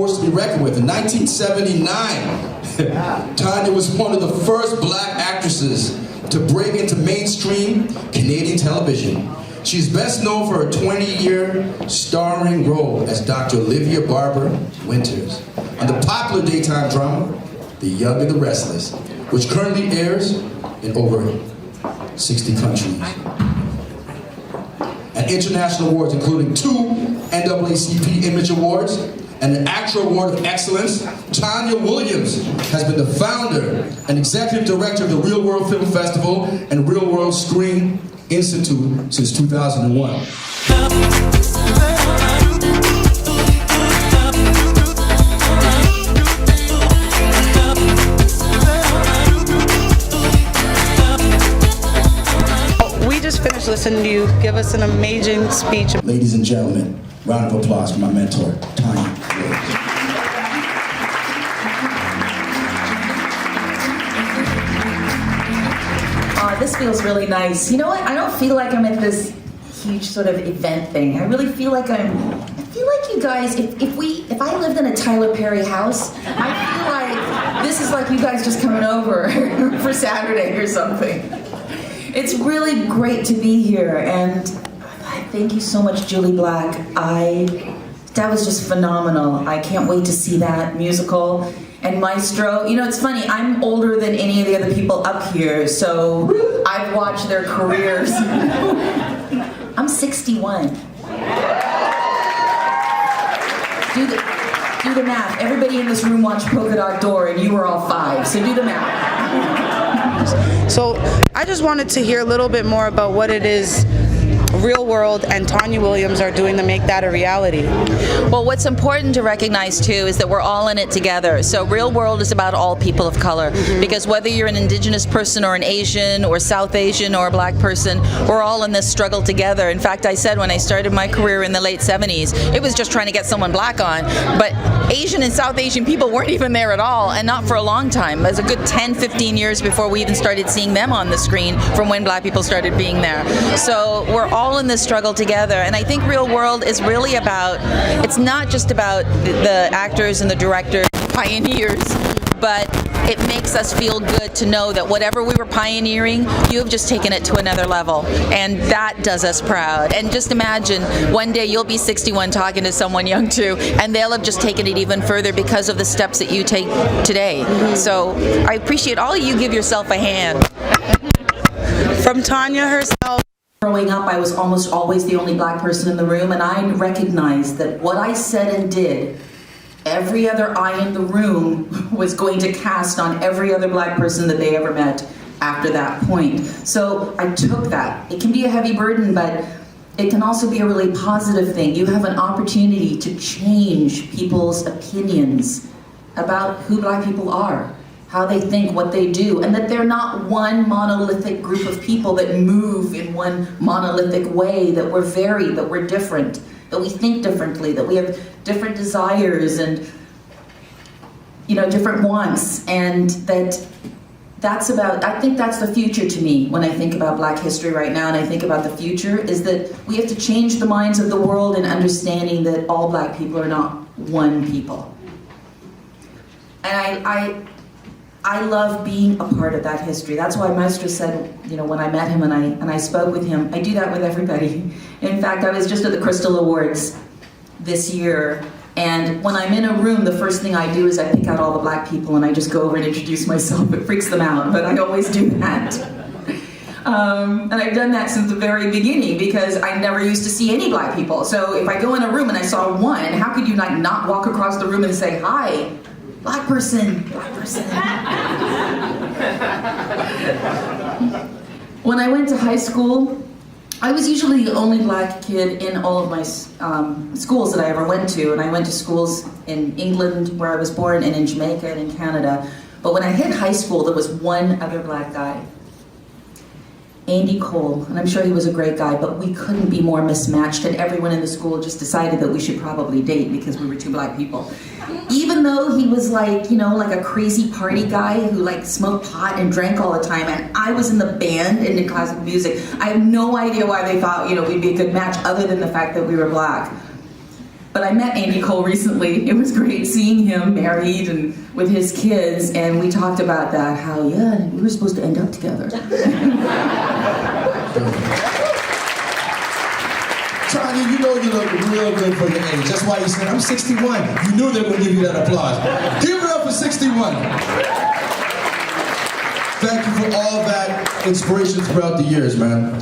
force to be reckoned with. In 1979, Tonya was one of the first black actresses to break into mainstream Canadian television. She's best known for her 20-year starring role as Dr. Olivia Winters on the popular daytime drama, The Young and The Restless, which currently airs in over 60 countries. And international awards, including 2 NAACP Image Awards and an Actor Award of Excellence. Tonya Williams has been the founder and executive director of the Reelworld Film Festival and Reelworld Screen Institute since 2001. We just finished listening to you give us an amazing speech. Ladies and gentlemen, round of applause for my mentor, Tonya Williams. This feels really nice. You know what? I don't feel like I'm at this huge sort of event thing. I really feel like I feel like you guys, if I lived in a Tyler Perry house, I feel like this is like you guys just coming over for Saturday or something. It's really great to be here, and thank you so much, Julie Black. That was just phenomenal. I can't wait to see that musical. And Maestro, you know, it's funny, I'm older than any of the other people up here, so I've watched their careers. I'm 61. Do the math. Everybody in this room watched Polka Dot Door, and you were all 5, so do the math. So I just wanted to hear a little bit more about what it is Reelworld and Tonya Williams are doing to make that a reality. Well, what's important to recognize too is that we're all in it together. So Reelworld is about all people of color, because whether you're an Indigenous person or an Asian or South Asian or a black person, we're all in this struggle together. In fact, I said when I started my career in the late 70s, it was just trying to get someone black on, but Asian and South Asian people weren't even there at all, and not for a long time. It was a good 10-15 years before we even started seeing them on the screen from when black people started being there. So we're all in this struggle together, and I think Reelworld is really about, it's not just about the actors and the directors, pioneers, but it makes us feel good to know that whatever we were pioneering, you have just taken it to another level, and that does us proud. And just imagine, one day you'll be 61 talking to someone young too, and they'll have just taken it even further because of the steps that you take today. So I appreciate all of you. Give yourself a hand. From Tonya herself. Growing up, I was almost always the only black person in the room, and I recognized that what I said and did, every other eye in the room was going to cast on every other black person that they ever met after that point. So I took that. It can be a heavy burden, but it can also be a really positive thing. You have an opportunity to change people's opinions about who black people are, how they think, what they do, and that they're not one monolithic group of people that move in one monolithic way, that we're varied, that we're different, that we think differently, that we have different desires and, you know, different wants, and that's about, I think that's the future to me when I think about Black history right now, and I think about the future, is that we have to change the minds of the world in understanding that all black people are not one people. And I love being a part of that history. That's why Maestro said, you know, when I met him and I spoke with him, I do that with everybody. In fact, I was just at the Crystal Awards this year, and when I'm in a room, the first thing I do is I pick out all the black people and I just go over and introduce myself. It freaks them out, but I always do that. And I've done that since the very beginning because I never used to see any black people. So if I go in a room and I saw one, how could you not walk across the room and say, hi, black person, black person. When I went to high school, I was usually the only black kid in all of my schools that I ever went to, and I went to schools in England, where I was born, and in Jamaica and in Canada. But when I hit high school, there was one other black guy, Andy Cole, and I'm sure he was a great guy, but we couldn't be more mismatched, and everyone in the school just decided that we should probably date because we were two black people. Even though he was like, you know, like a crazy party guy who like smoked pot and drank all the time, and I was in the band and in classical music, I have no idea why they thought, you know, we'd be a good match other than the fact that we were black. But I met Andy Cole recently. It was great seeing him married and with his kids, and we talked about that, how, yeah, we were supposed to end up together. Tonya, you know you look real good for your age. That's why you said, I'm 61. You knew they were going to give you that applause. Give it up for 61. Thank you for all that inspiration throughout the years, man.